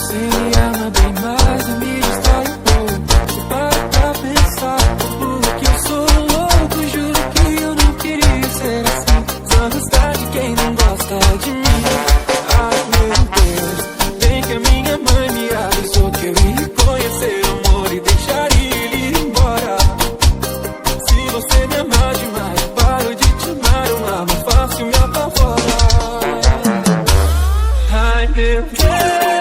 Você me ama bem mais e me destrói um pouco. Se para pra pensar, porque eu sou louco. Juro que eu não queria ser assim. Só gostar de quem não gosta de mim. Ai meu Deus, bem que a minha mãe me avisou que eu ia conhecer o amor e deixaria ele ir embora. Se você me amar demais, paro de te amar, um amor fácil me apavora. Ai meu Deus.